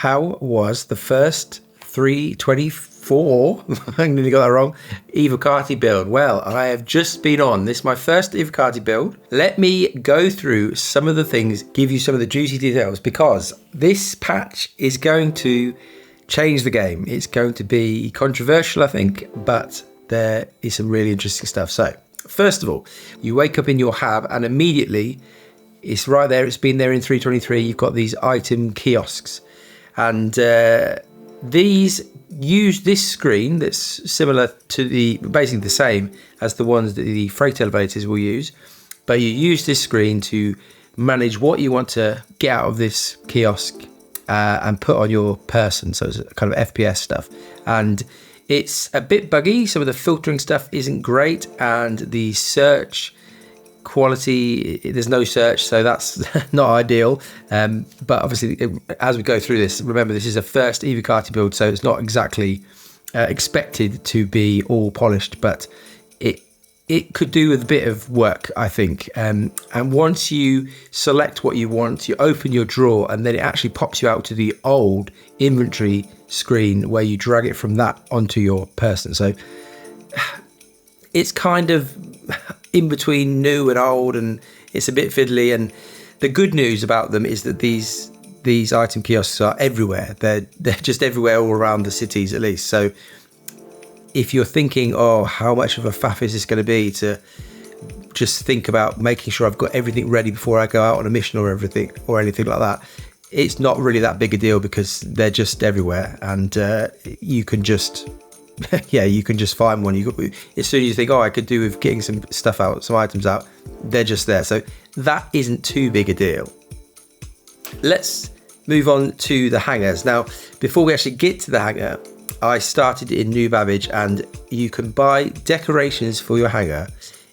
how was the first 324, I nearly got that wrong, Evocati build? Well, I have just been on. This is my first Evocati build. Let me go through some of the things, give you some of the juicy details, because this patch is going to change the game. It's going to be controversial, I think, but there is some really interesting stuff. So, first of all, you wake up in your hab and immediately it's right there. It's been there in 323. You've got these item kiosks, and these use this screen that's similar to basically the same as the ones that the freight elevators will use, but you use this screen to manage what you want to get out of this kiosk and put on your person. So it's kind of FPS stuff, and it's a bit buggy. Some of the filtering stuff isn't great, and the search quality, there's no search, so that's not ideal. But obviously, as we go through this, remember this is a first Evocati build, so it's not exactly expected to be all polished, but it could do with a bit of work, I think. And once you select what you want, you open your drawer, and then it actually pops you out to the old inventory screen where you drag it from that onto your person. So it's kind of in between new and old, and it's a bit fiddly. And the good news about them is that these item kiosks are everywhere. They're just everywhere, all around the cities at least. So if you're thinking, oh, how much of a faff is this going to be to just think about making sure I've got everything ready before I go out on a mission or anything like that, it's not really that big a deal, because they're just everywhere, and you can just you can just find one. As soon as you think, oh, I could do with getting some stuff out, some items out, they're just there. So that isn't too big a deal. Let's move on to the hangars. Now, before we actually get to the hangar, I started in New Babbage, and you can buy decorations for your hangar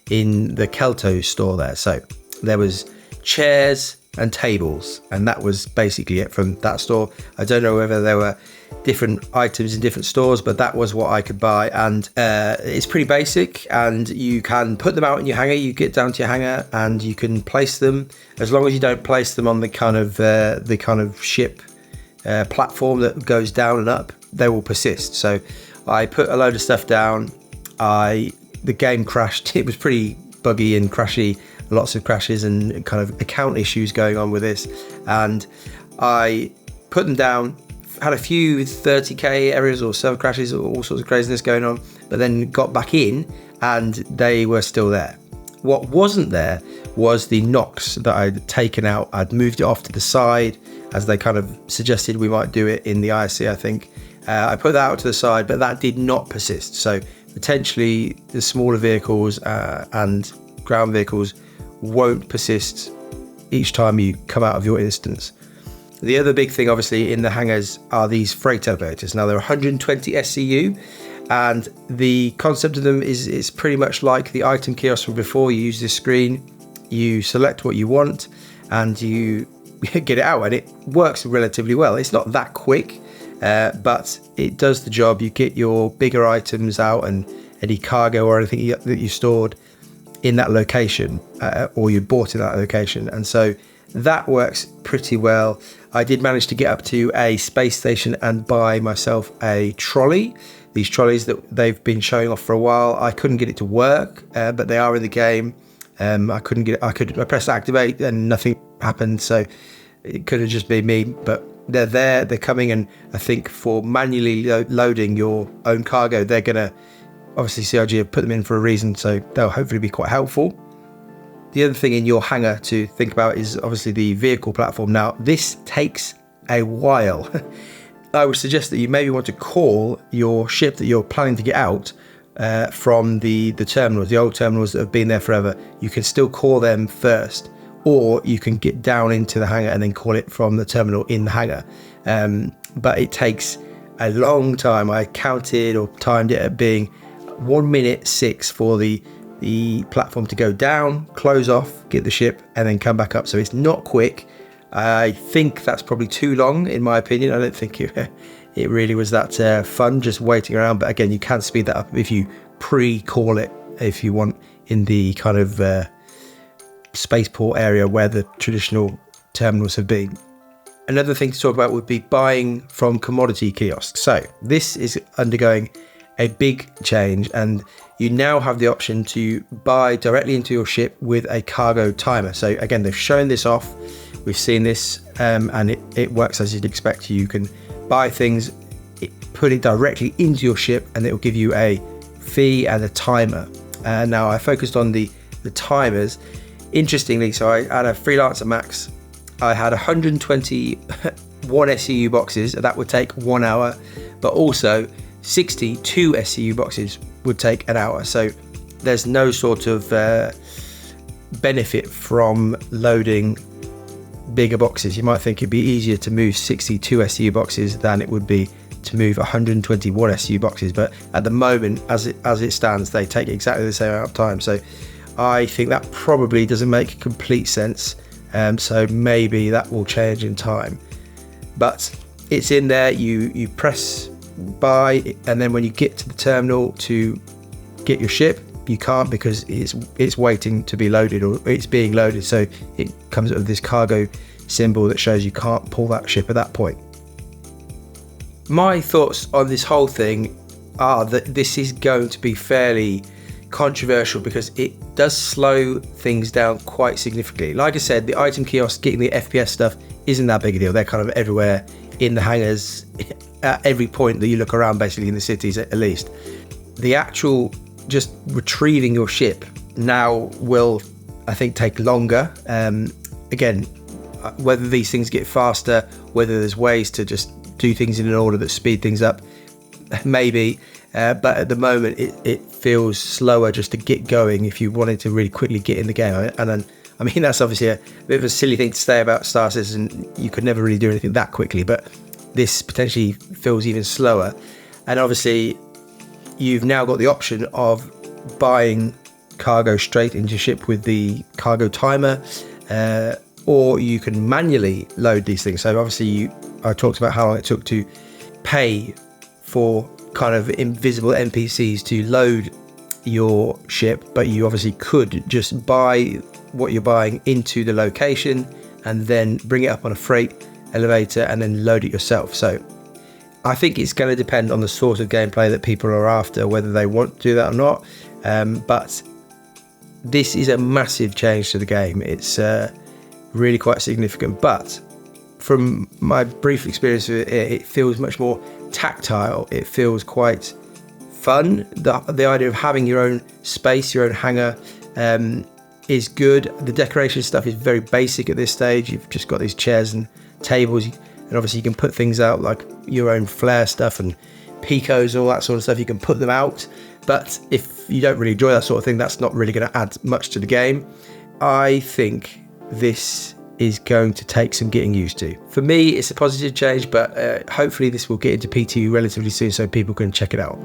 in the Kelto store there. So there was chairs and tables, and that was basically it from that store. I don't know whether there were different items in different stores, but that was what I could buy, and it's pretty basic, and you can put them out in your hangar. You get down to your hangar and you can place them, as long as you don't place them on the kind of ship platform that goes down and up, they will persist. So I put a load of stuff down. The game crashed. It was pretty buggy and crashy, lots of crashes and kind of account issues going on with this, and I put them down, had a few 30k errors or server crashes, all sorts of craziness going on, but then got back in and they were still there. What wasn't there was the Nox that I'd taken out. I'd moved it off to the side, as they kind of suggested we might do it in the ISC, I think. I put that out to the side, but that did not persist. So potentially the smaller vehicles and ground vehicles won't persist each time you come out of your instance. The other big thing, obviously, in the hangars are these freight elevators. Now, they're 120 SCU, and the concept of them is pretty much like the item kiosk from before. You use this screen, you select what you want, and you get it out, and it works relatively well. It's not that quick, but it does the job. You get your bigger items out and any cargo or anything that you stored in that location, or you bought in that location, and so that works pretty well. I did manage to get up to a space station and buy myself a trolley. These trolleys that they've been showing off for a while, I couldn't get it to work, but they are in the game. I pressed activate and nothing happened, so it could have just been me, but they're there, they're coming, and I think for manually loading your own cargo, they're gonna, obviously CRG have put them in for a reason, so they'll hopefully be quite helpful. The other thing in your hangar to think about is obviously the vehicle platform. Now, this takes a while. I would suggest that you maybe want to call your ship that you're planning to get out from the terminals, the old terminals that have been there forever. You can still call them first, or you can get down into the hangar and then call it from the terminal in the hangar. But it takes a long time. I counted or timed it at being 1 minute 6 for the platform to go down, close off, get the ship, and then come back up. So it's not quick. I think that's probably too long, in my opinion. I don't think it really was that fun just waiting around. But again, you can speed that up if you pre-call it, if you want, in the kind of spaceport area where the traditional terminals have been. Another thing to talk about would be buying from commodity kiosks. So this is undergoing a big change, and you now have the option to buy directly into your ship with a cargo timer. So again, they've shown this off. We've seen this, and it works as you'd expect. You can buy things, put it directly into your ship, and it will give you a fee and a timer. Now I focused on the timers. Interestingly, so I had a Freelancer Max. I had 121 SCU boxes. That would take 1 hour, but also 62 SCU boxes would take an hour. So there's no sort of benefit from loading bigger boxes. You might think it'd be easier to move 62 SCU boxes than it would be to move 121 SCU boxes, but at the moment, as it stands, they take exactly the same amount of time. So I think that probably doesn't make complete sense. So maybe that will change in time, but it's in there. You press buy, and then when you get to the terminal to get your ship, you can't, because it's waiting to be loaded, or it's being loaded. So it comes up with this cargo symbol that shows you can't pull that ship at that point. My thoughts on this whole thing are that this is going to be fairly controversial because it does slow things down quite significantly. Like I said, the item kiosk, getting the FPS stuff isn't that big a deal. They're kind of everywhere in the hangars, at every point that you look around, basically in the cities at least. The actual just retrieving your ship now will, I think, take longer. Again, whether these things get faster, whether there's ways to just do things in an order that speed things up, maybe. But at the moment, it feels slower just to get going if you wanted to really quickly get in the game. And then, I mean, that's obviously a bit of a silly thing to say about Star Citizen. You could never really do anything that quickly, but this potentially feels even slower. And obviously, you've now got the option of buying cargo straight into your ship with the cargo timer, or you can manually load these things. So obviously, I talked about how long it took to pay for kind of invisible NPCs to load your ship, but you obviously could just buy what you're buying into the location and then bring it up on a freight elevator and then load it yourself. So I think it's going to depend on the sort of gameplay that people are after, whether they want to do that or not. But this is a massive change to the game. It's really quite significant, but from my brief experience with it, it feels much more tactile. It feels quite fun. The idea of having your own space, your own hangar, is good. The decoration stuff is very basic at this stage. You've just got these chairs and tables, and obviously you can put things out like your own flare stuff and picos, all that sort of stuff. You can put them out, but if you don't really enjoy that sort of thing, that's not really going to add much to the game. I think this is going to take some getting used to. For me, it's a positive change, but hopefully this will get into P2 relatively soon so people can check it out.